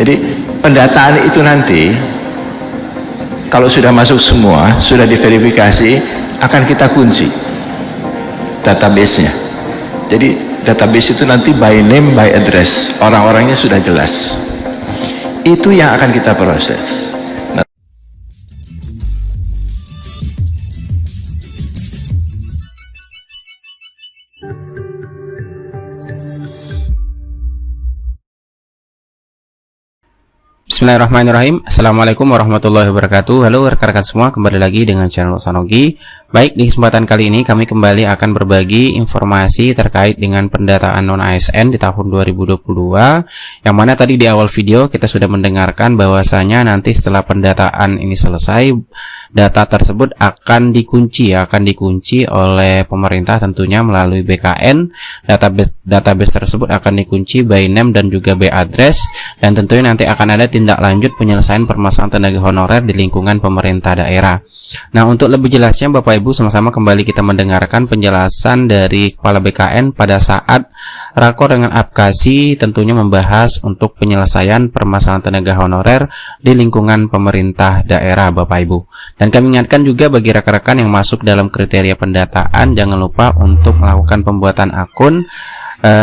Jadi pendataan itu nanti kalau sudah masuk semua, sudah diverifikasi, akan kita kunci database-nya. Jadi database itu nanti by name, by address, orang-orangnya sudah jelas. Itu yang akan kita proses. Bismillahirrahmanirrahim. Assalamualaikum warahmatullahi wabarakatuh. Halo rekan-rekan semua, kembali lagi dengan channel Sanogi. Baik, di kesempatan kali ini kami kembali akan berbagi informasi terkait dengan pendataan non-ASN di tahun 2022, yang mana tadi di awal video kita sudah mendengarkan bahwasanya nanti setelah pendataan ini selesai, data tersebut akan dikunci oleh pemerintah tentunya melalui BKN. Database tersebut akan dikunci by name dan juga by address, dan tentunya nanti akan ada tindak lanjut penyelesaian permasalahan tenaga honorer di lingkungan pemerintah daerah. Nah, untuk lebih jelasnya Bapak Ibu, sama-sama kembali kita mendengarkan penjelasan dari Kepala BKN pada saat rakor dengan Apkasi tentunya membahas untuk penyelesaian permasalahan tenaga honorer di lingkungan pemerintah daerah Bapak Ibu. Dan kami ingatkan juga bagi rekan-rekan yang masuk dalam kriteria pendataan, jangan lupa untuk melakukan pembuatan akun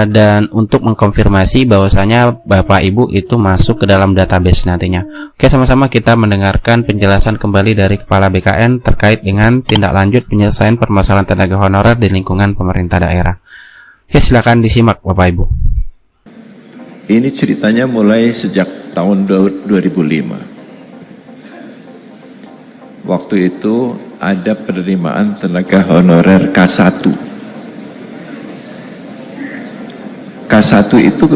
dan untuk mengkonfirmasi bahwasanya Bapak Ibu itu masuk ke dalam database nantinya. Oke, sama-sama kita mendengarkan penjelasan kembali dari Kepala BKN terkait dengan tindak lanjut penyelesaian permasalahan tenaga honorer di lingkungan pemerintah daerah. Oke, silakan disimak Bapak Ibu. Ini ceritanya mulai sejak tahun 2005. Waktu itu ada penerimaan tenaga honorer K1. K1 itu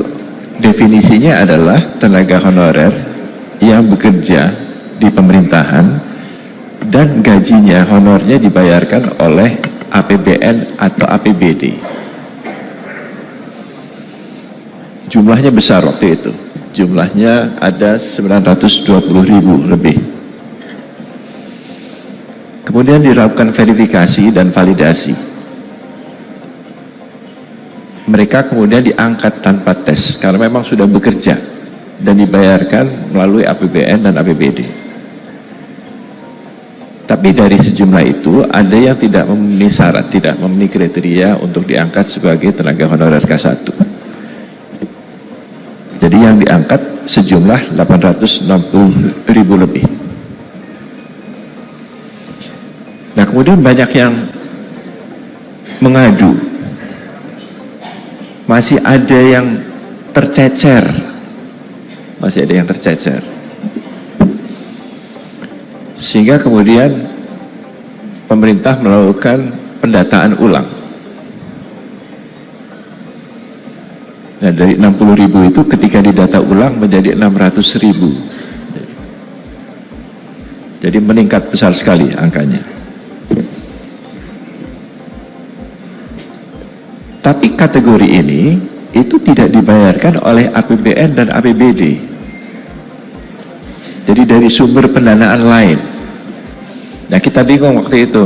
definisinya adalah tenaga honorer yang bekerja di pemerintahan dan gajinya, honornya dibayarkan oleh APBN atau APBD. Jumlahnya besar waktu itu. Jumlahnya ada 920.000 lebih. Kemudian dilakukan verifikasi dan validasi. Mereka kemudian diangkat tanpa tes karena memang sudah bekerja dan dibayarkan melalui APBN dan APBD. Tapi dari sejumlah itu ada yang tidak memenuhi syarat, tidak memenuhi kriteria untuk diangkat sebagai tenaga honorer K1. Jadi yang diangkat sejumlah 860.000 lebih. Nah, kemudian banyak yang mengadu. Masih ada yang tercecer, sehingga kemudian pemerintah melakukan pendataan ulang. Nah, dari 60.000 itu ketika didata ulang menjadi 600.000, jadi meningkat besar sekali angkanya. Tapi kategori ini itu tidak dibayarkan oleh APBN dan APBD. Jadi dari sumber pendanaan lain. Nah, kita bingung waktu itu.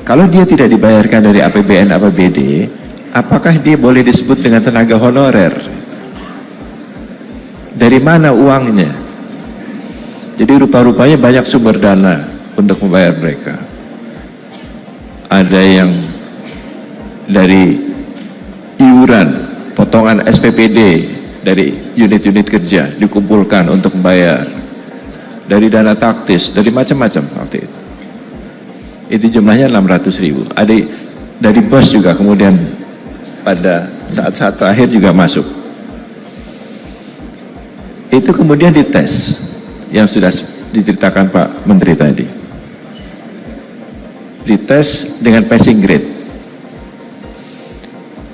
Kalau dia tidak dibayarkan dari APBN APBD, apakah dia boleh disebut dengan tenaga honorer? Dari mana uangnya? Jadi rupa-rupanya banyak sumber dana untuk membayar mereka. Ada yang dari iuran, potongan SPPD dari unit-unit kerja dikumpulkan untuk membayar, dari dana taktis, dari macam-macam waktu itu. Itu jumlahnya 600.000. Ada dari BOS juga kemudian pada saat-saat terakhir juga masuk. Itu kemudian dites yang sudah diceritakan Pak Menteri tadi. Dites dengan passing grade.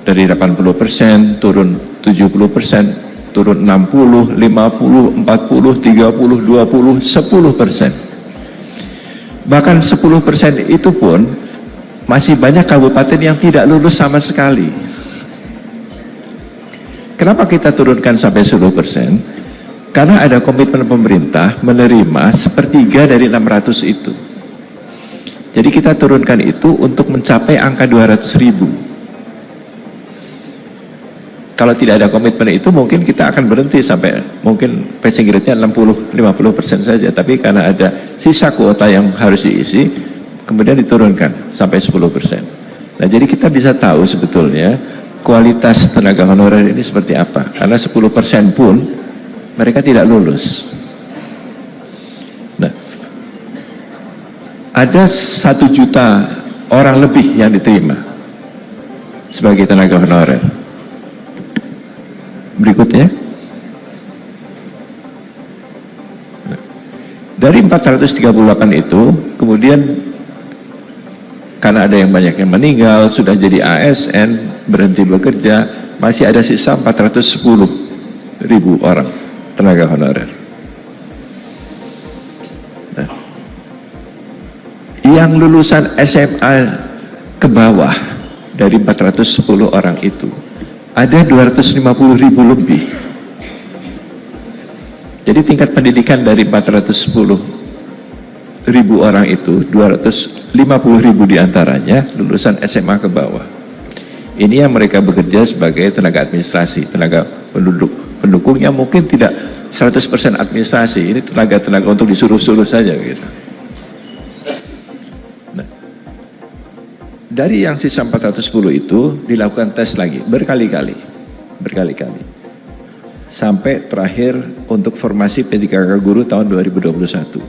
Dari 80% turun 70%, turun 60, 50, 40, 30, 20, 10%. Bahkan 10% itu pun masih banyak kabupaten yang tidak lulus sama sekali. Kenapa kita turunkan sampai 10%? Karena ada komitmen pemerintah menerima sepertiga dari 600 itu. Jadi kita turunkan itu untuk mencapai angka 200.000. Kalau tidak ada komitmen itu mungkin kita akan berhenti sampai mungkin passing grade-nya 60-50% saja. Tapi karena ada sisa kuota yang harus diisi, kemudian diturunkan sampai 10%. Nah, jadi kita bisa tahu sebetulnya kualitas tenaga honorer ini seperti apa. Karena 10% pun mereka tidak lulus. Nah, ada 1 juta orang lebih yang diterima sebagai tenaga honorer. Berikutnya, dari 438 itu, kemudian karena ada yang banyak yang meninggal, sudah jadi ASN, berhenti bekerja, masih ada sisa 410.000 orang tenaga honorer. Nah, yang lulusan SMA ke bawah dari 410 orang itu, ada 250.000 lebih. Jadi tingkat pendidikan dari 410.000 orang itu, 250.000 diantaranya lulusan SMA ke bawah. Ini yang mereka bekerja sebagai tenaga administrasi, tenaga pendukungnya mungkin tidak 100% administrasi, ini tenaga-tenaga untuk disuruh-suruh saja gitu. Nah, dari yang sisa 410 itu dilakukan tes lagi berkali-kali sampai terakhir untuk formasi P3K guru tahun 2021.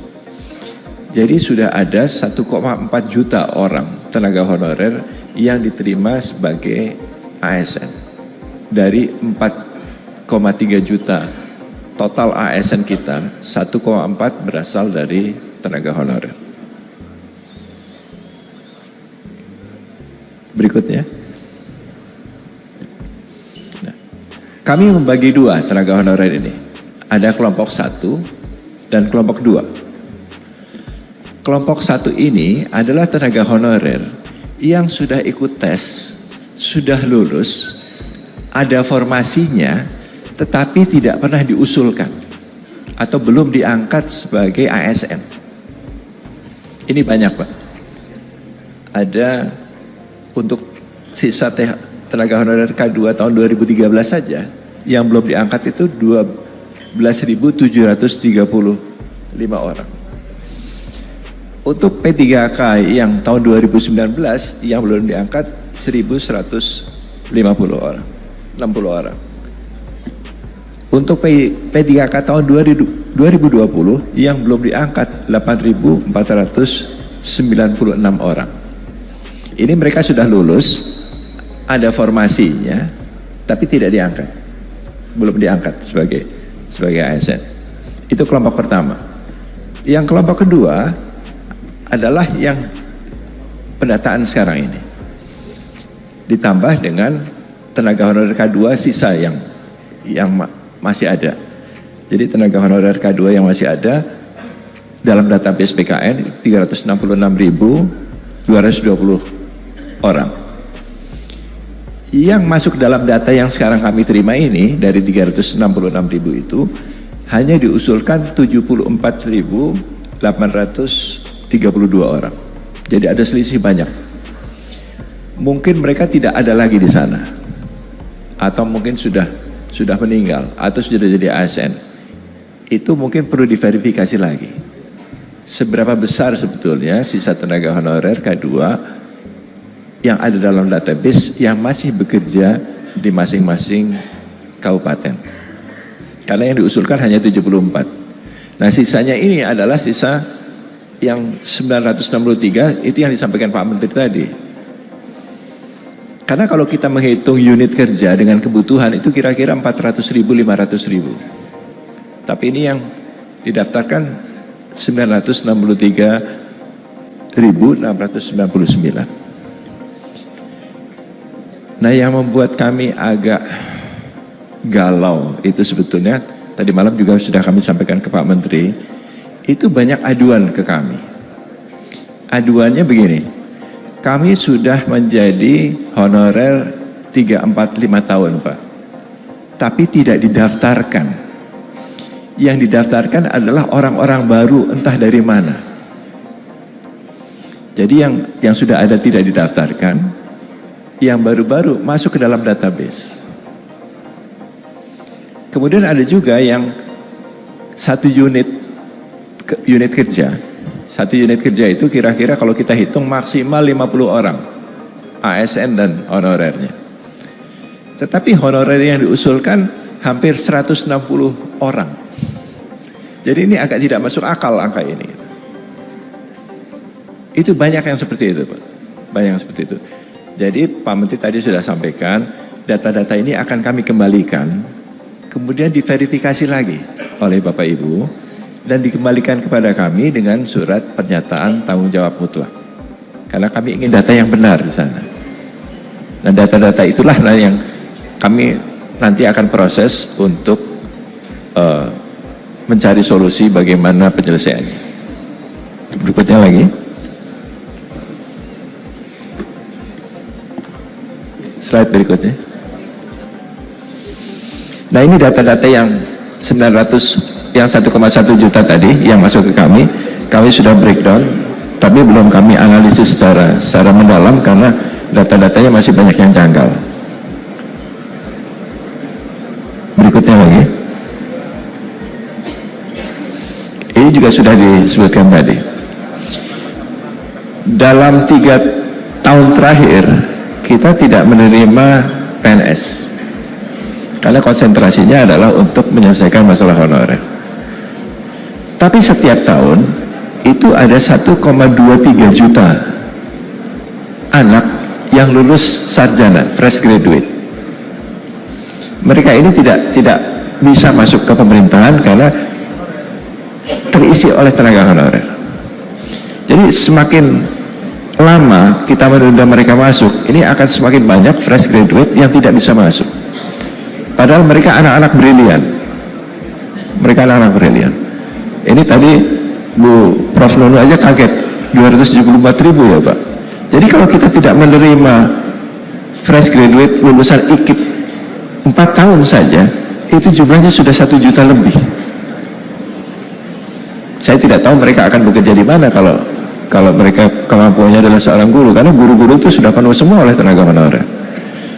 Jadi sudah ada 1,4 juta orang tenaga honorer yang diterima sebagai ASN. Dari 4,3 juta total ASN kita, 1,4 berasal dari tenaga honorer. Berikutnya. Nah, kami membagi 2 tenaga honorer ini. Ada kelompok 1 dan kelompok 2. Kelompok 1 ini adalah tenaga honorer yang sudah ikut tes, sudah lulus, ada formasinya, tetapi tidak pernah diusulkan atau belum diangkat sebagai ASN. Ini banyak, Pak. Ada untuk sisa tenaga honorer K2 tahun 2013 saja yang belum diangkat itu 12.735 orang. Untuk P3K yang tahun 2019 yang belum diangkat 1.150 orang, 60 orang. Untuk P3K tahun 2020 yang belum diangkat 8.496 orang. Ini mereka sudah lulus, ada formasinya, tapi tidak diangkat, belum diangkat sebagai ASN. Itu kelompok pertama. Yang kelompok kedua adalah yang pendataan sekarang ini, ditambah dengan tenaga honorer K2 sisa yang masih ada. Jadi tenaga honorer K2 yang masih ada dalam database PKN 366.220 orang. Yang masuk dalam data yang sekarang kami terima ini dari 366.000 itu hanya diusulkan 74.832 orang. Jadi ada selisih banyak. Mungkin mereka tidak ada lagi di sana, atau mungkin sudah meninggal, atau sudah jadi ASN. Itu mungkin perlu diverifikasi lagi. Seberapa besar sebetulnya sisa tenaga honorer K2 yang ada dalam database yang masih bekerja di masing-masing kabupaten. Karena yang diusulkan hanya 74. Nah, sisanya ini adalah sisa yang 963, itu yang disampaikan Pak Menteri tadi. Karena kalau kita menghitung unit kerja dengan kebutuhan itu kira-kira 400.000, 500.000. Tapi ini yang didaftarkan 963.699. Nah, yang membuat kami agak galau itu sebetulnya tadi malam juga sudah kami sampaikan ke Pak Menteri, itu banyak aduan ke kami. Aduannya begini, kami sudah menjadi honorer 3, 4, 5 tahun, Pak, tapi tidak didaftarkan. Yang didaftarkan adalah orang-orang baru entah dari mana. Jadi yang sudah ada tidak didaftarkan, yang baru-baru masuk ke dalam database. Kemudian ada juga yang satu unit kerja. Satu unit kerja itu kira-kira kalau kita hitung maksimal 50 orang. ASN dan honorernya. Tetapi honorer yang diusulkan hampir 160 orang. Jadi ini agak tidak masuk akal angka ini. Itu banyak yang seperti itu, Pak. Banyak yang seperti itu. Jadi Pak Menteri tadi sudah sampaikan, data-data ini akan kami kembalikan, kemudian diverifikasi lagi oleh Bapak Ibu, dan dikembalikan kepada kami dengan surat pernyataan tanggung jawab mutlak. Karena kami ingin data yang benar di sana. Nah, data-data itulah yang kami nanti akan proses untuk mencari solusi bagaimana penyelesaiannya. Berikutnya lagi. Slide berikutnya. Nah, ini data-data yang 1,1 juta tadi yang masuk ke kami sudah breakdown, tapi belum kami analisis secara mendalam karena data-datanya masih banyak yang janggal. Berikutnya lagi. Ini juga sudah disebutkan tadi. Dalam 3 tahun terakhir kita tidak menerima PNS karena konsentrasinya adalah untuk menyelesaikan masalah honorer. Tapi setiap tahun itu ada 1,23 juta anak yang lulus sarjana, fresh graduate. Mereka ini tidak bisa masuk ke pemerintahan karena terisi oleh tenaga honorer. Jadi semakin lama kita menunda mereka masuk, ini akan semakin banyak fresh graduate yang tidak bisa masuk. Padahal mereka anak-anak brilian. Mereka anak-anak brilian. Ini tadi Bu Prof. Nunu aja kaget, 274.000 ya Pak. Jadi kalau kita tidak menerima fresh graduate lulusan IKIP 4 tahun saja, itu jumlahnya sudah 1 juta lebih. Saya tidak tahu mereka akan bekerja di mana kalau mereka kemampuannya adalah seorang guru, karena guru-guru itu sudah penuh semua oleh tenaga honorer.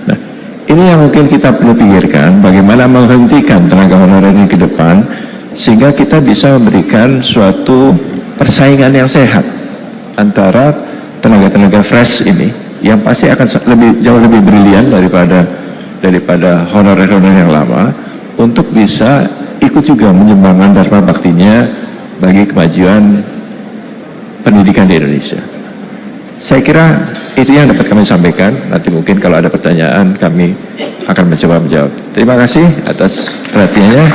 Nah, ini yang mungkin kita perlu pikirkan, bagaimana menghentikan tenaga honorer ini ke depan, sehingga kita bisa memberikan suatu persaingan yang sehat antara tenaga-tenaga fresh ini, yang pasti akan jauh lebih brilian daripada honorer-honorer yang lama, untuk bisa ikut juga menyumbangkan dharma baktinya bagi kemajuan pendidikan di Indonesia. Saya kira itu yang dapat kami sampaikan. Nanti mungkin kalau ada pertanyaan kami akan mencoba menjawab. Terima kasih atas perhatiannya.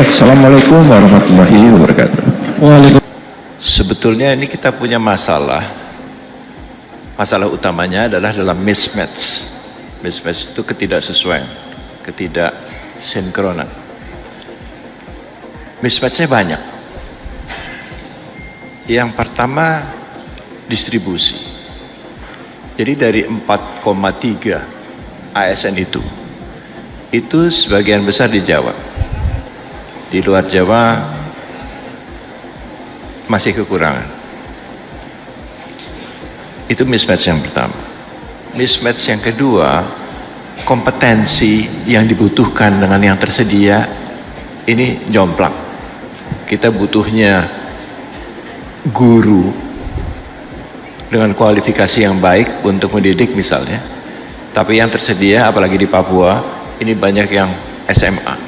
Assalamualaikum warahmatullahi wabarakatuh. Sebetulnya ini kita punya masalah. Masalah utamanya adalah dalam mismatch. Mismatch itu ketidaksesuaian, ketidaksinkronan. Mismatchnya banyak. Yang pertama, distribusi. Jadi dari 4,3 ASN itu sebagian besar di Jawa. Di luar Jawa masih kekurangan. Itu mismatch yang pertama. Mismatch yang kedua, kompetensi yang dibutuhkan dengan yang tersedia ini jomplang. Kita butuhnya guru dengan kualifikasi yang baik untuk mendidik misalnya, tapi yang tersedia apalagi di Papua ini banyak yang SMA.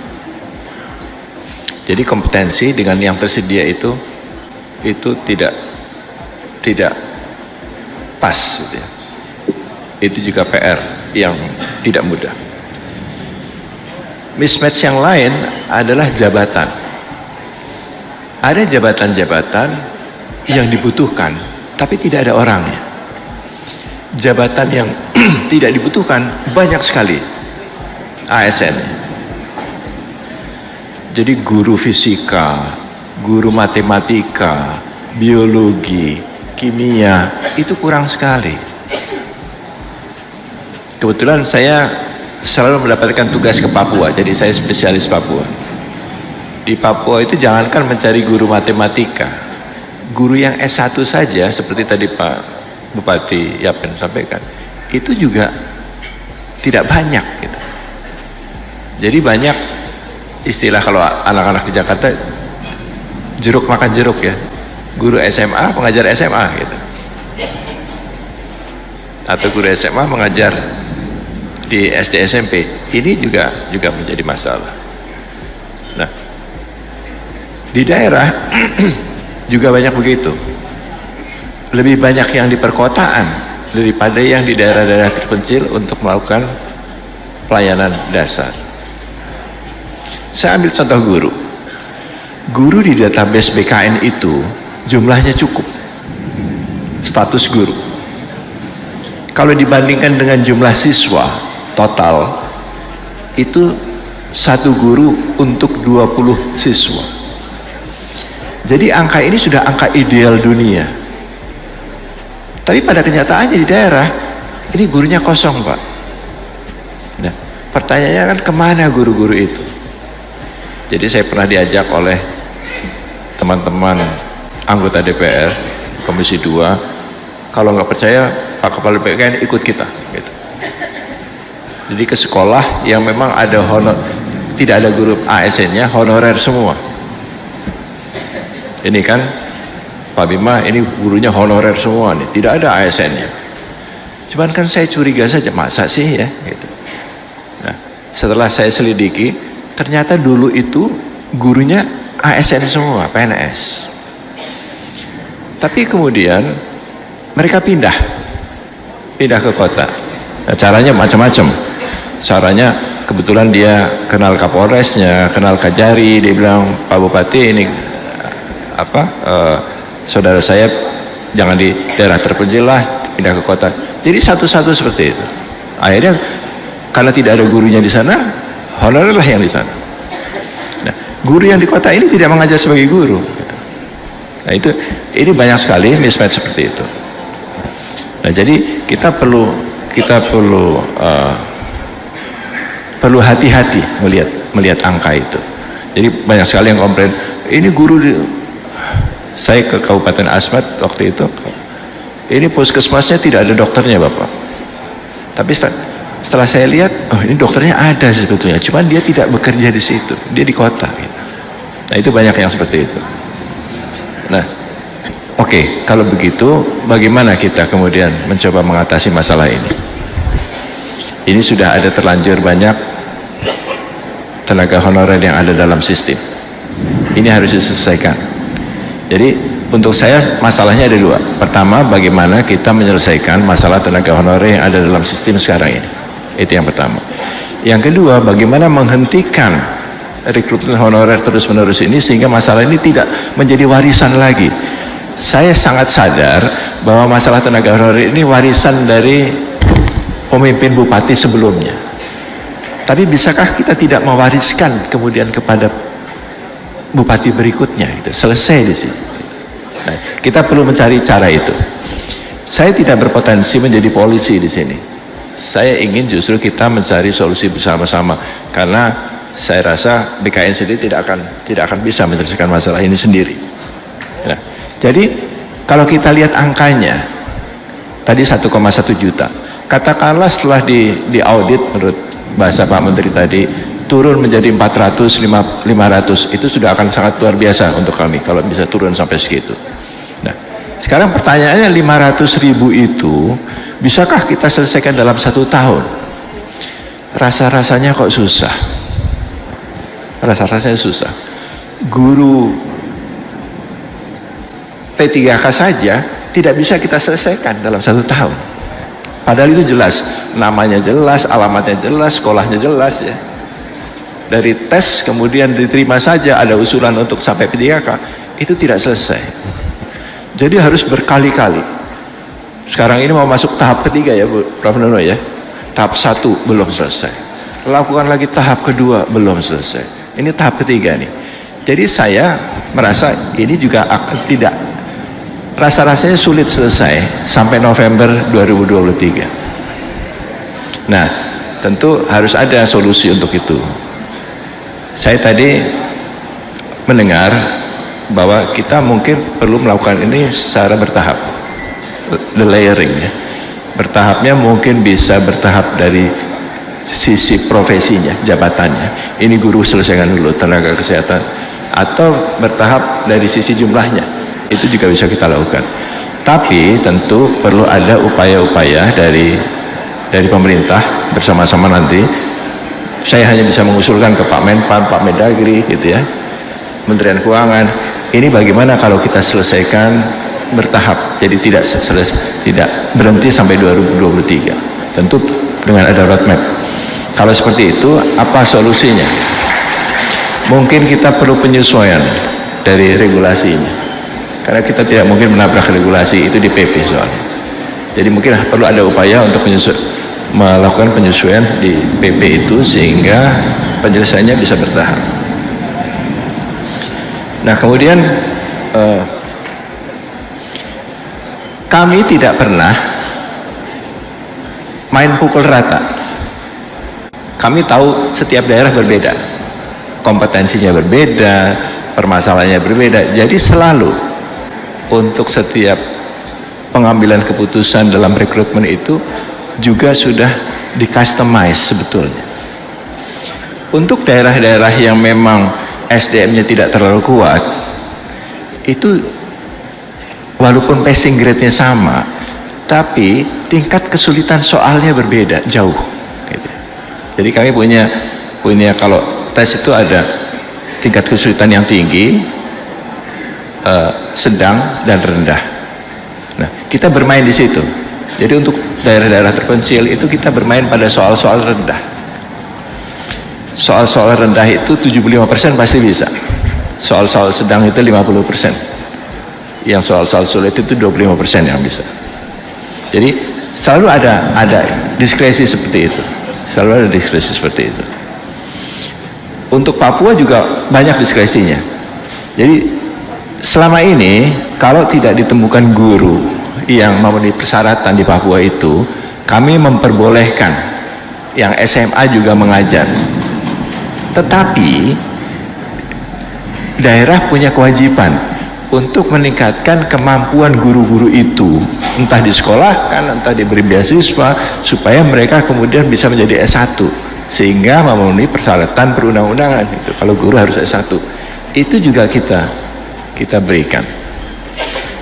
Jadi kompetensi dengan yang tersedia itu tidak pas gitu ya. Itu juga PR yang tidak mudah. Mismatch yang lain adalah jabatan. Ada jabatan-jabatan yang dibutuhkan tapi tidak ada orangnya. Jabatan yang tidak dibutuhkan banyak sekali ASN. Jadi guru fisika, guru matematika, biologi, kimia itu kurang sekali. Kebetulan saya selalu mendapatkan tugas ke Papua, jadi saya spesialis Papua. Di Papua itu jangankan mencari guru matematika, guru yang S1 saja seperti tadi Pak Bupati Yapen sampaikan, itu juga tidak banyak gitu. Jadi banyak istilah kalau anak-anak di Jakarta, jeruk makan jeruk ya, guru SMA mengajar SMA gitu, atau guru SMA mengajar di SD SMP. Ini juga menjadi masalah. Nah, di daerah juga banyak begitu, lebih banyak yang di perkotaan daripada yang di daerah-daerah terpencil untuk melakukan pelayanan dasar. Saya ambil contoh guru di database BKN itu jumlahnya cukup, status guru. Kalau dibandingkan dengan jumlah siswa total, itu satu guru untuk 20 siswa. Jadi angka ini sudah angka ideal dunia. Tapi pada kenyataannya di daerah ini gurunya kosong, Pak. Nah, pertanyaannya kan kemana guru-guru itu? Jadi saya pernah diajak oleh teman-teman anggota DPR Komisi 2, kalau nggak percaya Pak Kepala BKN ikut kita gitu. Jadi ke sekolah yang memang ada tidak ada guru ASN-nya, honorer semua. Ini kan Pak Bima, ini gurunya honorer semua nih, tidak ada ASN-nya. Cuman kan saya curiga saja, masa sih ya gitu. Nah, setelah saya selidiki, ternyata dulu itu gurunya ASN semua, PNS. Tapi kemudian mereka pindah ke kota. Nah, caranya macam-macam. Caranya kebetulan dia kenal Kapolresnya, kenal Kajari, dia bilang, Pak Bupati ini saudara saya jangan di daerah terpencil lah, pindah ke kota. Jadi satu-satu seperti itu. Akhirnya karena tidak ada gurunya di sana, honorer lah yang di sana. Nah, guru yang di kota ini tidak mengajar sebagai guru. Nah, ini banyak sekali mismatch seperti itu. Nah, jadi kita perlu hati-hati melihat angka itu. Jadi banyak sekali yang komplain, ini guru saya ke Kabupaten Asmat waktu itu, ini puskesmasnya tidak ada dokternya Bapak. Tapi setelah saya lihat, oh ini dokternya ada sebetulnya, cuman dia tidak bekerja di situ, dia di kota gitu. Nah, itu banyak yang seperti itu. Nah, oke, kalau begitu bagaimana kita kemudian mencoba mengatasi masalah ini? Ini sudah ada terlanjur banyak tenaga honorer yang ada dalam sistem. Ini harus diselesaikan. Jadi untuk saya masalahnya ada dua. Pertama, bagaimana kita menyelesaikan masalah tenaga honorer yang ada dalam sistem sekarang ini. Itu yang pertama. Yang kedua, bagaimana menghentikan rekrutmen honorer terus-menerus ini sehingga masalah ini tidak menjadi warisan lagi. Saya sangat sadar bahwa masalah tenaga honorer ini warisan dari pemimpin bupati sebelumnya. Tapi bisakah kita tidak mewariskan kemudian kepada bupati berikutnya, gitu. Selesai di sini. Nah, kita perlu mencari cara itu. Saya tidak berpotensi menjadi polisi di sini. Saya ingin justru kita mencari solusi bersama-sama, karena saya rasa BKN sendiri tidak akan bisa menyelesaikan masalah ini sendiri. Nah, jadi kalau kita lihat angkanya tadi 1,1 juta, katakanlah setelah di audit menurut bahasa Pak Menteri tadi turun menjadi 400, 500, itu sudah akan sangat luar biasa untuk kami kalau bisa turun sampai segitu. Nah, sekarang pertanyaannya 500.000 itu bisakah kita selesaikan dalam 1 tahun? Rasa-rasanya kok susah. Rasa-rasanya susah. Guru P3K saja tidak bisa kita selesaikan dalam 1 tahun. Padahal itu jelas, namanya jelas, alamatnya jelas, sekolahnya jelas ya. Dari tes kemudian diterima saja ada usulan untuk sampai P3K, itu tidak selesai. Jadi harus berkali-kali. Sekarang ini mau masuk tahap ketiga ya Prof. Nono ya. Tahap 1 belum selesai. Lakukan lagi tahap kedua belum selesai. Ini tahap ketiga nih. Jadi saya merasa ini juga akan tidak, rasa-rasanya sulit selesai sampai November 2023. Nah, tentu harus ada solusi untuk itu. Saya tadi mendengar bahwa kita mungkin perlu melakukan ini secara bertahap, the layering ya. Bertahapnya mungkin bisa bertahap dari sisi profesinya, jabatannya. Ini guru selesaikan dulu, tenaga kesehatan, atau bertahap dari sisi jumlahnya. Itu juga bisa kita lakukan. Tapi tentu perlu ada upaya-upaya dari pemerintah bersama-sama nanti. Saya hanya bisa mengusulkan ke Pak Menpan, Pak Mendagri, gitu ya, Kementerian Keuangan. Ini bagaimana kalau kita selesaikan bertahap, jadi tidak berhenti sampai 2023. Tentu dengan ada roadmap. Kalau seperti itu, apa solusinya? Mungkin kita perlu penyesuaian dari regulasinya, karena kita tidak mungkin menabrak regulasi itu di PP soalnya. Jadi mungkin perlu ada upaya untuk melakukan penyesuaian di PP itu sehingga penyelesaiannya bisa bertahap. Nah, kemudian kami tidak pernah main pukul rata. Kami tahu setiap daerah berbeda, kompetensinya berbeda, permasalahannya berbeda. Jadi selalu untuk setiap pengambilan keputusan dalam rekrutmen itu juga sudah di-customize sebetulnya. Untuk daerah-daerah yang memang SDM-nya tidak terlalu kuat, itu walaupun passing grade-nya sama, tapi tingkat kesulitan soalnya berbeda jauh. Gitu. Jadi kami punya kalau tes itu ada tingkat kesulitan yang tinggi, sedang, dan rendah. Nah, kita bermain di situ. Jadi untuk daerah-daerah terpencil itu kita bermain pada soal-soal rendah. Soal-soal rendah itu 75% pasti bisa. Soal-soal sedang itu 50%. Yang soal-soal sulit itu 25% yang bisa. Jadi selalu ada diskresi seperti itu. Selalu ada diskresi seperti itu. Untuk Papua juga banyak diskresinya. Jadi selama ini kalau tidak ditemukan guru yang memenuhi persyaratan di Papua itu, kami memperbolehkan yang SMA juga mengajar. Tetapi daerah punya kewajiban untuk meningkatkan kemampuan guru-guru itu, entah disekolahkan, entah diberi beasiswa, supaya mereka kemudian bisa menjadi S1 sehingga memenuhi persyaratan perundang-undangan. Itu kalau guru harus S1, itu juga kita berikan.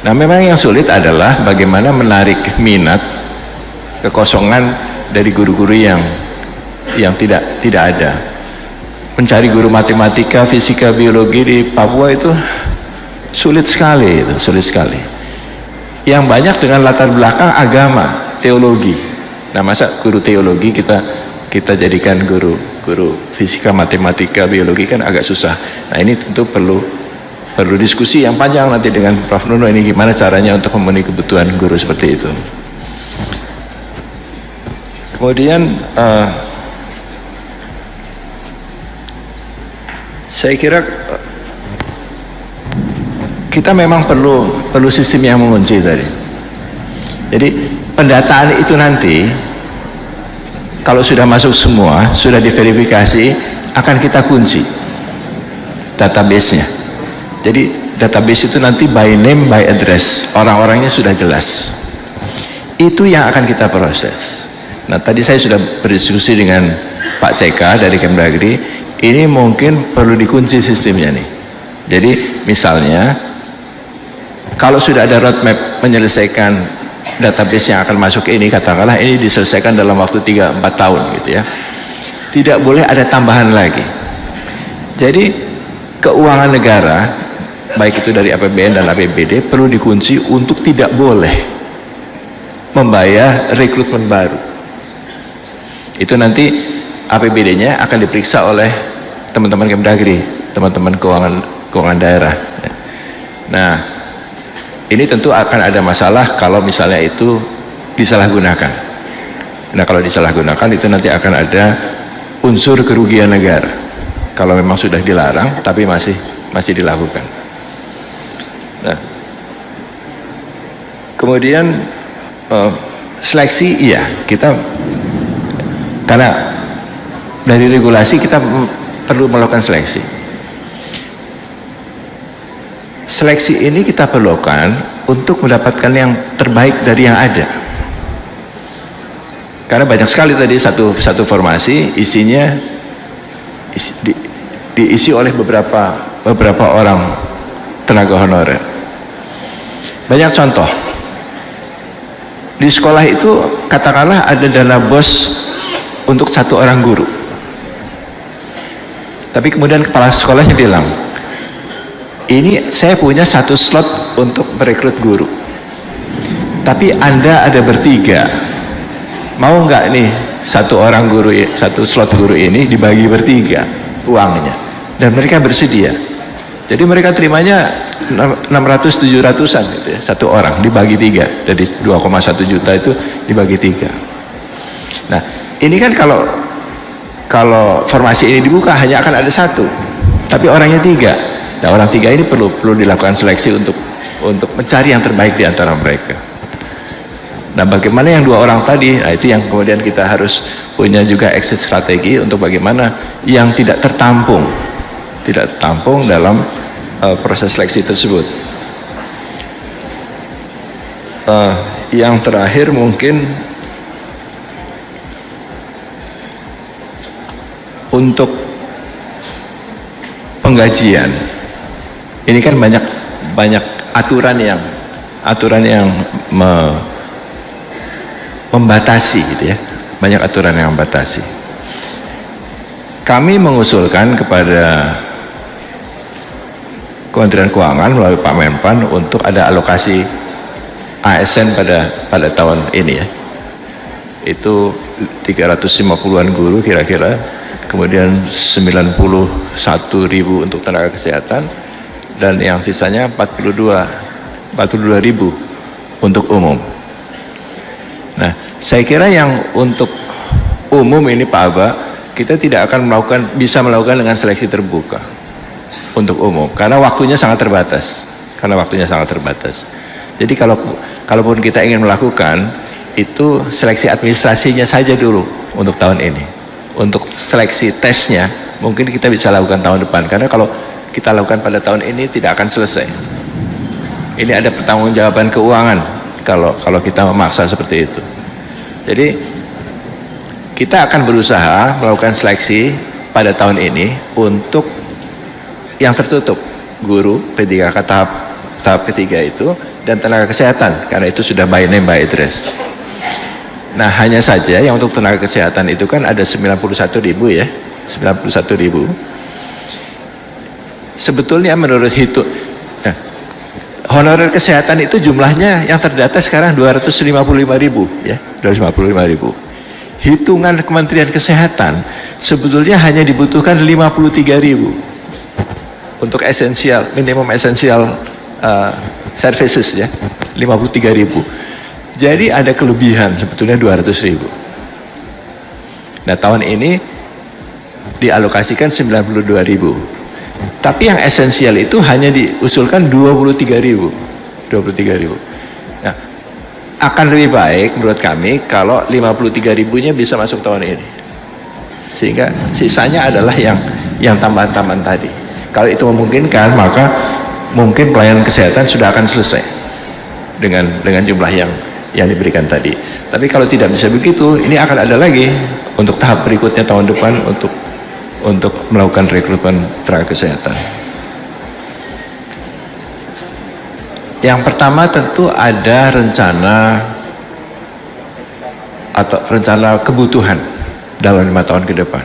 Nah, memang yang sulit adalah bagaimana menarik minat, kekosongan dari guru-guru yang tidak ada. Mencari guru matematika, fisika, biologi di Papua itu sulit sekali, Yang banyak dengan latar belakang agama, teologi. Nah, masa guru teologi kita jadikan guru fisika, matematika, biologi kan agak susah. Nah, ini tentu perlu diskusi yang panjang nanti dengan Prof. Nuno, ini gimana caranya untuk memenuhi kebutuhan guru seperti itu. Kemudian saya kira kita memang perlu sistem yang mengunci tadi. Jadi pendataan itu nanti kalau sudah masuk semua, sudah diverifikasi, akan kita kunci database-nya. Jadi database itu nanti by name, by address, orang-orangnya sudah jelas. Itu yang akan kita proses. Nah, tadi saya sudah berdiskusi dengan Pak CK dari Kemdagri. Ini mungkin perlu dikunci sistemnya nih. Jadi misalnya kalau sudah ada roadmap menyelesaikan database yang akan masuk ini, katakanlah ini diselesaikan dalam waktu 3-4 tahun gitu ya, tidak boleh ada tambahan lagi. Jadi keuangan negara, baik itu dari APBN dan APBD, perlu dikunci untuk tidak boleh membayar rekrutmen baru. Itu nanti APBD-nya akan diperiksa oleh teman-teman Kemdagri, teman-teman keuangan daerah. Nah, ini tentu akan ada masalah kalau misalnya itu disalahgunakan. Nah, kalau disalahgunakan itu nanti akan ada unsur kerugian negara. Kalau memang sudah dilarang tapi masih dilakukan. Nah, kemudian seleksi, iya, kita karena dari regulasi kita perlu melakukan seleksi. Seleksi ini kita perlukan untuk mendapatkan yang terbaik dari yang ada. Karena banyak sekali tadi satu formasi isinya diisi oleh beberapa orang tenaga honorer. Banyak contoh. Di sekolah itu katakanlah ada dana BOS untuk 1 orang guru. Tapi kemudian kepala sekolahnya bilang, ini saya punya 1 slot untuk merekrut guru. Tapi Anda ada bertiga. Mau nggak nih 1 orang guru, 1 slot guru ini dibagi bertiga uangnya? Dan mereka bersedia. Jadi mereka terimanya 600-700an gitu ya, 1 orang dibagi 3, dari 2,1 juta itu dibagi 3. Nah ini kan kalau formasi ini dibuka hanya akan ada 1, tapi orangnya 3. Nah orang 3 ini perlu dilakukan seleksi untuk mencari yang terbaik di antara mereka. Nah bagaimana yang 2 orang tadi, nah itu yang kemudian kita harus punya juga exit strategi untuk bagaimana yang tidak tertampung dalam proses seleksi tersebut. Yang terakhir mungkin untuk penggajian. Ini kan banyak aturan yang membatasi gitu ya. Banyak aturan yang membatasi. Kami mengusulkan kepada Kementerian Keuangan melalui Pak Menpan untuk ada alokasi ASN pada tahun ini ya. Itu 350-an guru kira-kira, kemudian 91.000 untuk tenaga kesehatan, dan yang sisanya 42.000 untuk umum. Nah, saya kira yang untuk umum ini Pak Aba, kita tidak akan bisa melakukan dengan seleksi terbuka untuk umum, karena waktunya sangat terbatas. Jadi kalaupun kita ingin melakukan, itu seleksi administrasinya saja dulu untuk tahun ini. Untuk seleksi tesnya mungkin kita bisa lakukan tahun depan, karena kalau kita lakukan pada tahun ini tidak akan selesai. Ini ada pertanggungjawaban keuangan kalau kita memaksa seperti itu. Jadi kita akan berusaha melakukan seleksi pada tahun ini untuk yang tertutup, guru P3K tahap ketiga itu, dan tenaga kesehatan, karena itu sudah by name by address. Nah hanya saja yang untuk tenaga kesehatan itu kan ada 91.000 ya, 91.000. Sebetulnya menurut honorer kesehatan itu jumlahnya yang terdata sekarang 255.000 ya, 255.000. Hitungan Kementerian Kesehatan sebetulnya hanya dibutuhkan 53.000 untuk esensial, minimum esensial services ya, 53.000. Jadi ada kelebihan sebetulnya 200.000. Nah tahun ini dialokasikan 92.000. Tapi yang esensial itu hanya diusulkan 23.000. Nah, akan lebih baik menurut kami kalau 53.000-nya bisa masuk tahun ini. Sehingga sisanya adalah yang tambahan-tambahan tadi. Kalau itu memungkinkan, maka mungkin pelayanan kesehatan sudah akan selesai dengan jumlah yang diberikan tadi. Tapi kalau tidak bisa begitu, ini akan ada lagi untuk tahap berikutnya tahun depan untuk melakukan rekrutmen tenaga kesehatan. Yang pertama tentu ada rencana kebutuhan dalam 5 tahun ke depan.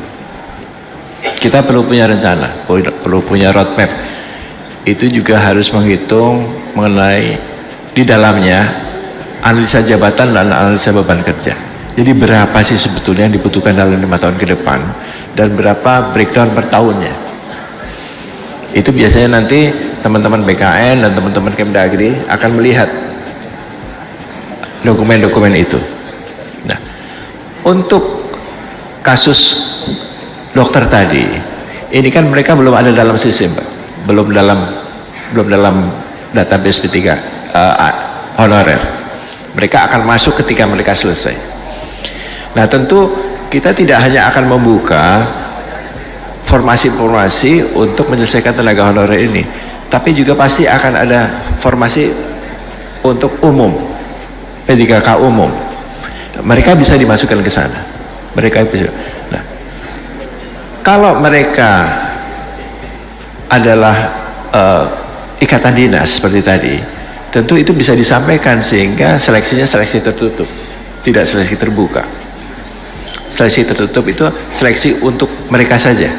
Kita perlu punya rencana, perlu punya roadmap. Itu juga harus menghitung mengenai di dalamnya analisa jabatan dan analisa beban kerja. Jadi berapa sih sebetulnya yang dibutuhkan dalam 5 tahun ke depan, dan berapa breakdown per tahunnya. Itu biasanya nanti teman-teman BKN dan teman-teman Kemdagri akan melihat dokumen-dokumen itu. Nah, untuk kasus dokter tadi, ini kan mereka belum ada dalam sistem, Pak. Belum dalam database P3 honorer. Mereka akan masuk ketika mereka selesai. Nah tentu kita tidak hanya akan membuka formasi-formasi untuk menyelesaikan tenaga honorer ini, tapi juga pasti akan ada formasi untuk umum, P3K umum. Mereka bisa dimasukkan ke sana. Mereka bisa. Nah, kalau mereka adalah ikatan dinas seperti tadi, tentu itu bisa disampaikan sehingga seleksinya seleksi tertutup, tidak seleksi terbuka. Seleksi tertutup itu seleksi untuk mereka saja.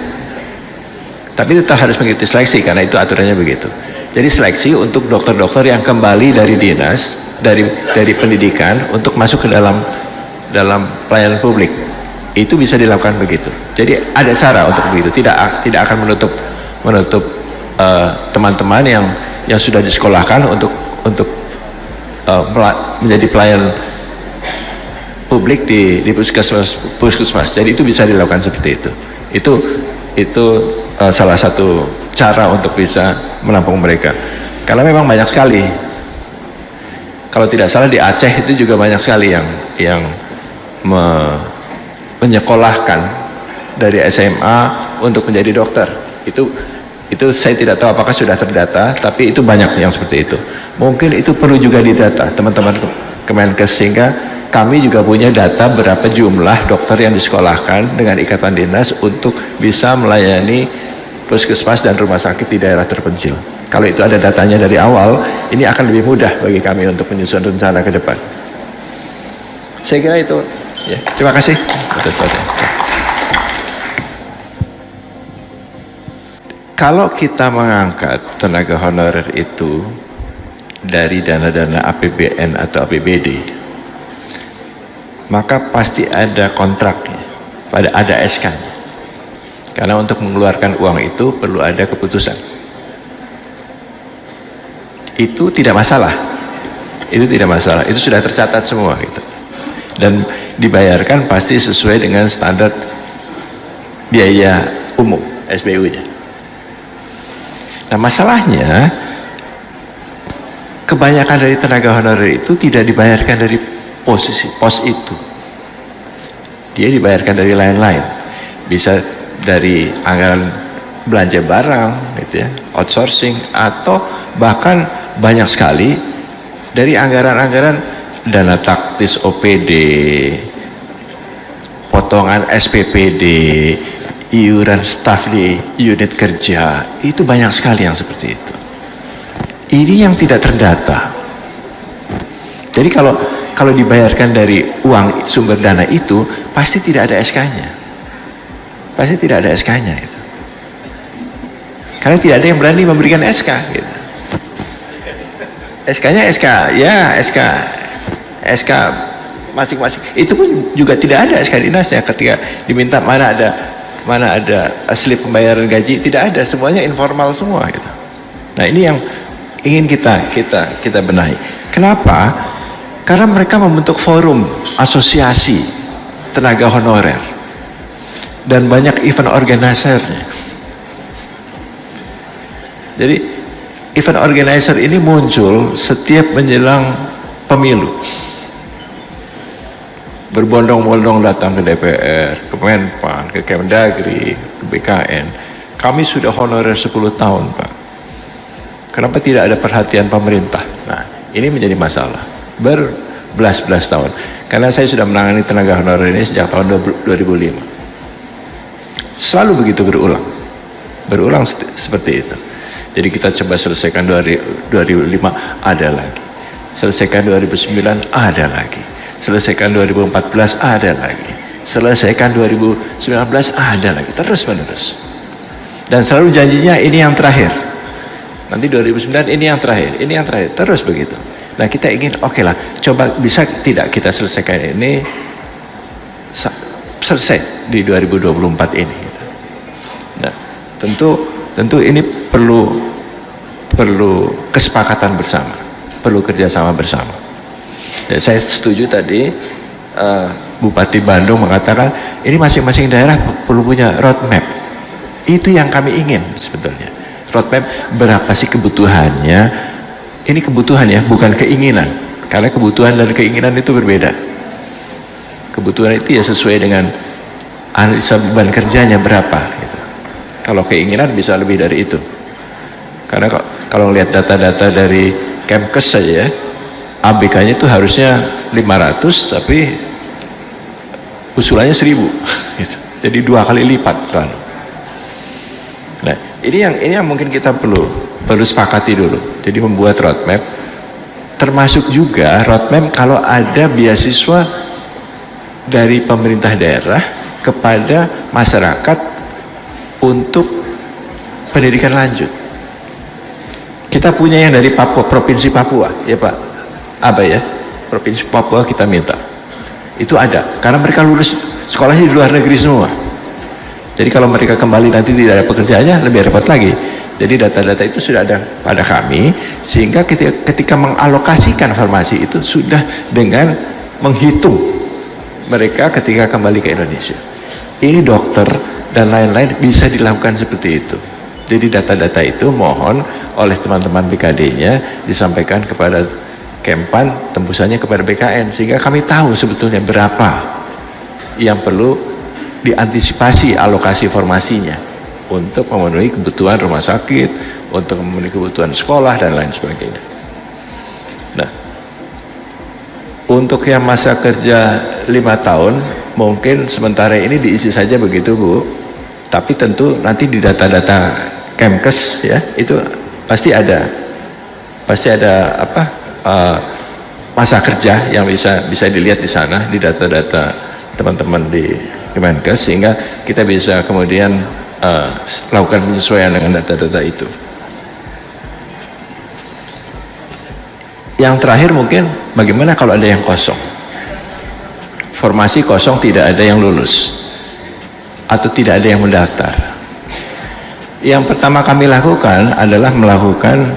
Tapi tetap harus mengikuti seleksi karena itu aturannya begitu. Jadi seleksi untuk dokter-dokter yang kembali dari dinas, dari pendidikan untuk masuk ke dalam pelayanan publik. Itu bisa dilakukan begitu. Jadi ada cara untuk begitu. Tidak akan menutup teman-teman yang sudah disekolahkan untuk menjadi pelayan publik di puskesmas. Jadi itu bisa dilakukan seperti itu. Itu salah satu cara untuk bisa menampung mereka. Karena memang banyak sekali. Kalau tidak salah di Aceh itu juga banyak sekali yang menyekolahkan dari SMA untuk menjadi dokter. Itu saya tidak tahu apakah sudah terdata, tapi itu banyak yang seperti itu. Mungkin itu perlu juga didata teman-teman Kemenkes, sehingga kami juga punya data berapa jumlah dokter yang disekolahkan dengan ikatan dinas untuk bisa melayani puskesmas dan rumah sakit di daerah terpencil. Kalau itu ada datanya dari awal, ini akan lebih mudah bagi kami untuk menyusun rencana ke depan. Saya kira itu. Ya, terima kasih atas perhatian. Kalau kita mengangkat tenaga honorer itu dari dana-dana APBN atau APBD, maka pasti ada kontraknya, ada SK-nya. Karena untuk mengeluarkan uang itu perlu ada keputusan. Itu tidak masalah. Itu tidak masalah. Itu sudah tercatat semua gitu. Dan dibayarkan pasti sesuai dengan standar biaya umum SBU-nya. Nah, masalahnya kebanyakan dari tenaga honorer itu tidak dibayarkan dari pos itu. Dia dibayarkan dari lain-lain. Bisa dari anggaran belanja barang gitu ya, outsourcing, atau bahkan banyak sekali dari anggaran-anggaran dana taktis OPD, potongan SPPD, iuran staf di unit kerja. Itu banyak sekali yang seperti itu. Ini yang tidak terdata. Jadi kalau dibayarkan dari uang sumber dana itu pasti tidak ada SK-nya. Pasti tidak ada SK-nya itu. Karena tidak ada yang berani memberikan SK gitu. SK-nya SK, ya SK masing-masing. Itu pun juga tidak ada SK dinasnya ketika diminta mana ada slip pembayaran gaji, tidak ada, semuanya informal semua gitu. Nah, ini yang ingin kita benahi. Kenapa? Karena mereka membentuk forum asosiasi tenaga honorer dan banyak event organizer-nya. Jadi event organizer ini muncul setiap menjelang pemilu. Berbondong-bondong datang ke DPR, ke Menpan, ke Kemdagri, ke BKN. Kami sudah honorer 10 tahun, Pak. Kenapa tidak ada perhatian pemerintah? Nah, ini menjadi masalah. Berbelas-belas tahun. Karena saya sudah menangani tenaga honorer ini sejak tahun 2005. Selalu begitu berulang. Berulang seperti itu. Jadi kita coba selesaikan 2005, ada lagi. Selesaikan 2009, ada lagi. Selesaikan 2014, ada lagi. Selesaikan 2019, ada lagi. Terus menerus. Dan selalu janjinya ini yang terakhir. Nanti 2009 ini yang terakhir, ini yang terakhir. Terus begitu. Nah, kita ingin oke lah, coba bisa tidak kita selesaikan ini selesai di 2024 ini. Nah, tentu ini perlu kesepakatan bersama, perlu kerjasama bersama. Ya, saya setuju tadi Bupati Bandung mengatakan ini masing-masing daerah perlu punya roadmap. Itu yang kami ingin sebetulnya. Roadmap berapa sih kebutuhannya? Ini kebutuhan ya, bukan keinginan. Karena kebutuhan dan keinginan itu berbeda. Kebutuhan itu ya sesuai dengan analisa beban kerjanya berapa. Gitu. Kalau keinginan bisa lebih dari itu. Karena kalau lihat data-data dari Kemkes saja ya, ABK-nya itu harusnya 500, tapi usulannya 1.000 gitu. Jadi 2 kali lipat selalu. Nah, ini yang mungkin kita perlu sepakati dulu. Jadi membuat roadmap, termasuk juga roadmap kalau ada beasiswa dari pemerintah daerah kepada masyarakat untuk pendidikan lanjut. Kita punya yang dari Papua, Provinsi Papua, ya Pak Aba ya, Provinsi Papua kita minta. Itu ada, karena mereka lulus sekolahnya di luar negeri semua. Jadi kalau mereka kembali nanti tidak ada pekerjaannya, lebih repot lagi. Jadi data-data itu sudah ada pada kami, sehingga ketika mengalokasikan farmasi itu sudah dengan menghitung mereka ketika kembali ke Indonesia. Ini dokter dan lain-lain bisa dilakukan seperti itu. Jadi data-data itu mohon oleh teman-teman BKD-nya disampaikan kepada Kempan, tembusannya kepada BKN, sehingga kami tahu sebetulnya berapa yang perlu diantisipasi alokasi formasinya untuk memenuhi kebutuhan rumah sakit, untuk memenuhi kebutuhan sekolah dan lain sebagainya. Nah, untuk yang masa kerja 5 tahun mungkin sementara ini diisi saja begitu Bu, tapi tentu nanti di data-data Kemkes ya itu pasti ada masa kerja yang bisa dilihat di sana di data-data teman-teman di Kemenkes, sehingga kita bisa kemudian lakukan penyesuaian dengan data-data itu. Yang terakhir mungkin bagaimana kalau ada yang kosong, formasi kosong, tidak ada yang lulus atau tidak ada yang mendaftar. Yang pertama kami lakukan adalah melakukan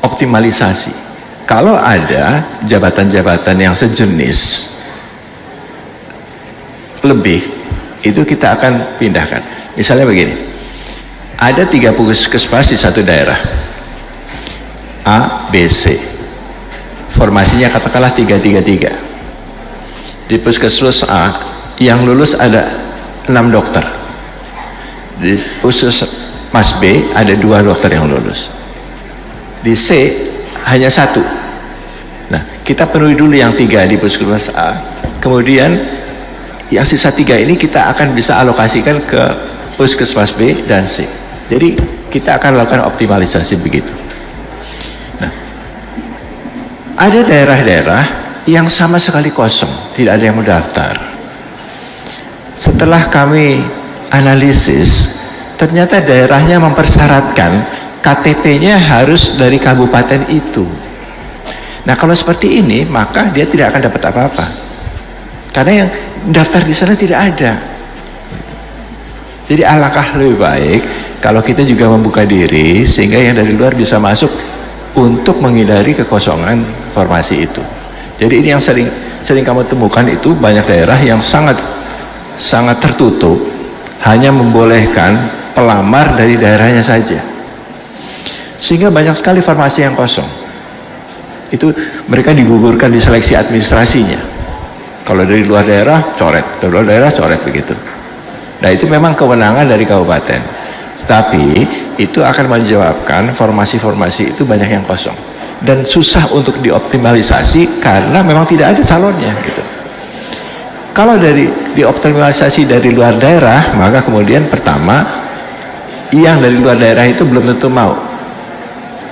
optimalisasi. Kalau ada jabatan-jabatan yang sejenis lebih, itu kita akan pindahkan. Misalnya begini, ada 3 puskesmas di satu daerah A, B, C, formasinya katakanlah 333. Di puskesmas A yang lulus ada 6 dokter, di puskesmas B ada 2 dokter yang lulus, di C hanya 1. Nah, kita penuhi dulu yang 3 di puskesmas A, kemudian yang sisa 3 ini kita akan bisa alokasikan ke puskesmas B dan C. Jadi kita akan lakukan optimalisasi begitu. Nah, ada daerah-daerah yang sama sekali kosong, tidak ada yang mendaftar. Setelah kami analisis, ternyata daerahnya mempersyaratkan KTP-nya harus dari kabupaten itu. Nah, kalau seperti ini maka dia tidak akan dapat apa-apa, karena yang daftar di sana tidak ada. Jadi alangkah lebih baik kalau kita juga membuka diri sehingga yang dari luar bisa masuk untuk menghindari kekosongan formasi itu. Jadi ini yang sering kamu temukan, itu banyak daerah yang sangat tertutup, hanya membolehkan pelamar dari daerahnya saja, sehingga banyak sekali farmasi yang kosong. Itu mereka digugurkan di seleksi administrasinya. Kalau dari luar daerah coret, dari luar daerah coret begitu. Nah, itu memang kewenangan dari kabupaten, tapi itu akan menyebabkan formasi-formasi itu banyak yang kosong dan susah untuk dioptimalisasi karena memang tidak ada calonnya gitu. Kalau dioptimalisasi dari luar daerah, maka kemudian pertama yang dari luar daerah itu belum tentu mau.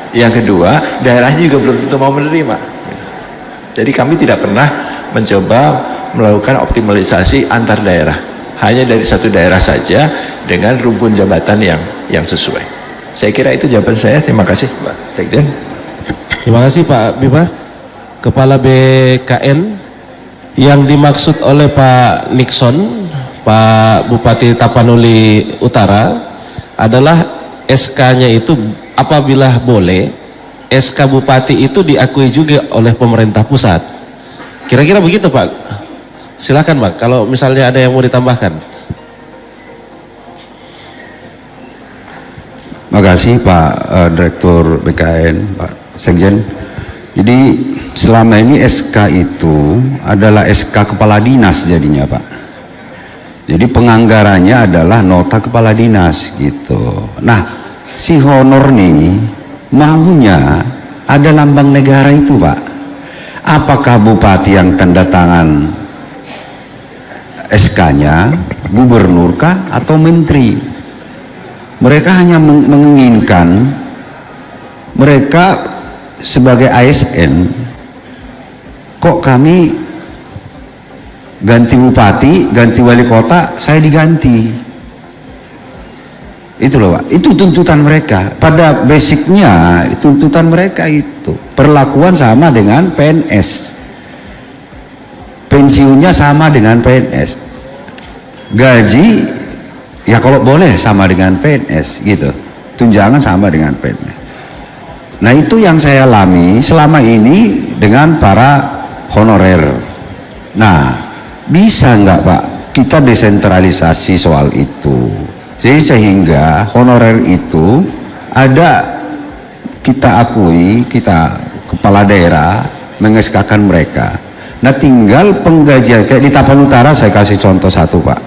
Yang kedua, daerahnya juga belum tentu mau menerima. Jadi kami tidak pernah mencoba melakukan optimalisasi antar daerah, hanya dari satu daerah saja dengan rumpun jabatan yang sesuai. Saya kira itu jawaban saya. Terima kasih Pak Sekjen. Terima kasih Pak Bima, Kepala BKN. Yang dimaksud oleh Pak Nixon, Pak Bupati Tapanuli Utara, adalah SK-nya itu apabila boleh, SK Bupati itu diakui juga oleh pemerintah pusat. Kira-kira begitu Pak. Silakan Pak, kalau misalnya ada yang mau ditambahkan. Makasih Pak Direktur BKN, Pak Sekjen. Jadi selama ini SK itu adalah SK Kepala Dinas jadinya Pak. Jadi penganggarannya adalah nota Kepala Dinas gitu. Nah, si honor nih maunya ada lambang negara itu Pak. Apakah bupati yang tanda tangan SK-nya gubernur kah atau menteri. Mereka hanya menginginkan mereka sebagai ASN, kok kami ganti bupati, ganti wali kota, saya diganti. Itu loh Pak, itu tuntutan mereka. Pada basicnya tuntutan mereka itu perlakuan sama dengan PNS, pensiunnya sama dengan PNS, gaji ya kalau boleh sama dengan PNS gitu, tunjangan sama dengan PNS. Nah itu yang saya alami selama ini dengan para honorer. Nah bisa nggak Pak kita desentralisasi soal itu, jadi sehingga honorer itu ada, kita akui, kita kepala daerah mengeskakan mereka. Nah tinggal penggajian, kayak di Tapan Utara saya kasih contoh satu Pak,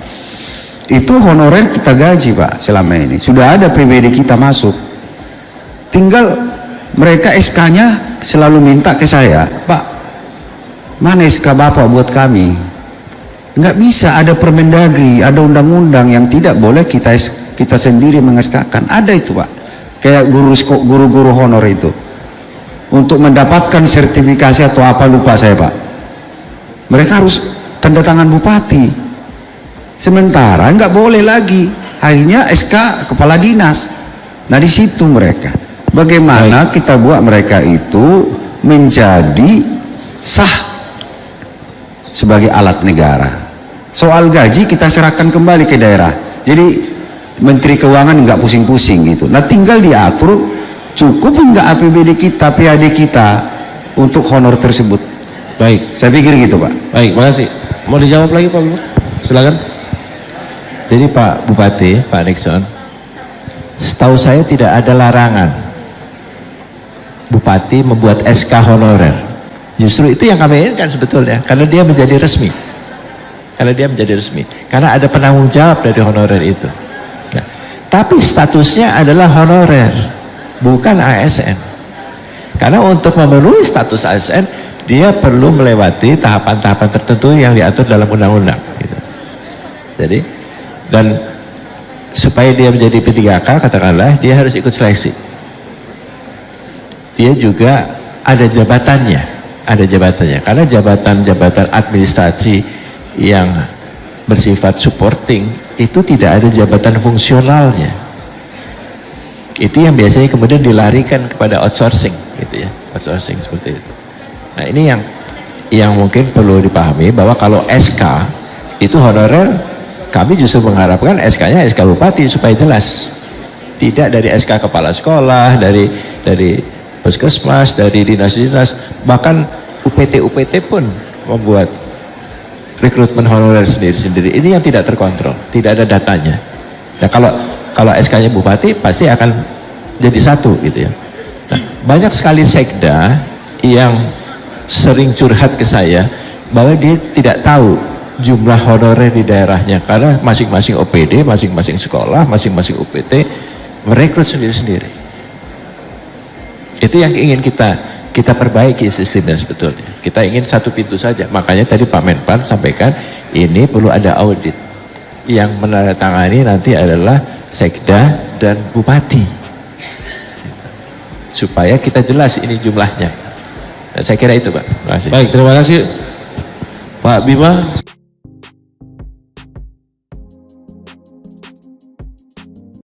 itu honorer kita gaji Pak selama ini, sudah ada PBD kita masuk, tinggal mereka SK-nya selalu minta ke saya, Pak mana SK Bapak buat kami. Nggak bisa, ada Permendagri, ada undang-undang yang tidak boleh kita sendiri mengeskakan. Ada itu Pak, kayak guru-guru honor itu, untuk mendapatkan sertifikasi atau apa lupa saya Pak, mereka harus tanda tangan bupati, sementara nggak boleh lagi, akhirnya SK kepala dinas. Nah di situ mereka, bagaimana kita buat mereka itu menjadi sah sebagai alat negara. Soal gaji kita serahkan kembali ke daerah, jadi Menteri Keuangan nggak pusing-pusing gitu. Nah tinggal diatur cukup nggak APBD kita, PAD kita untuk honor tersebut. Baik, Saya pikir gitu Pak. baik, makasih. Mau dijawab lagi Pak Bupati? Silakan. Jadi Pak Bupati, Pak Nixon, setahu saya tidak ada larangan Bupati membuat SK honorer. Justru itu yang kami inginkan sebetulnya, karena dia menjadi resmi. Karena ada penanggung jawab dari honorer itu. Nah, tapi statusnya adalah honorer, bukan ASN. Karena untuk memenuhi status ASN, dia perlu melewati tahapan-tahapan tertentu yang diatur dalam undang-undang. Gitu. Jadi, dan supaya dia menjadi P3K, katakanlah, dia harus ikut seleksi. Dia juga ada jabatannya, karena jabatan-jabatan administrasi yang bersifat supporting itu tidak ada jabatan fungsionalnya. Itu yang biasanya kemudian dilarikan kepada outsourcing, gitu ya, outsourcing seperti itu. Nah ini yang mungkin perlu dipahami, bahwa kalau SK itu honorer, kami justru mengharapkan SK-nya SK Bupati supaya jelas, tidak dari SK kepala sekolah, dari puskesmas, dari dinas-dinas, bahkan UPT pun membuat rekrutmen honorer sendiri-sendiri. Ini yang tidak terkontrol, tidak ada datanya. Nah kalau SK-nya Bupati pasti akan jadi satu gitu ya. Nah, banyak sekali sekda yang sering curhat ke saya bahwa dia tidak tahu jumlah honorer di daerahnya, karena masing-masing OPD, masing-masing sekolah, masing-masing UPT merekrut sendiri-sendiri. Itu yang ingin kita perbaiki sistemnya sebetulnya. Kita ingin satu pintu saja. Makanya tadi Pak Menpan sampaikan ini perlu ada audit. Yang menandatangani nanti adalah sekda dan bupati. Supaya kita jelas ini jumlahnya. Nah, saya kira itu Pak. Terima kasih. Baik, terima kasih Pak Bima.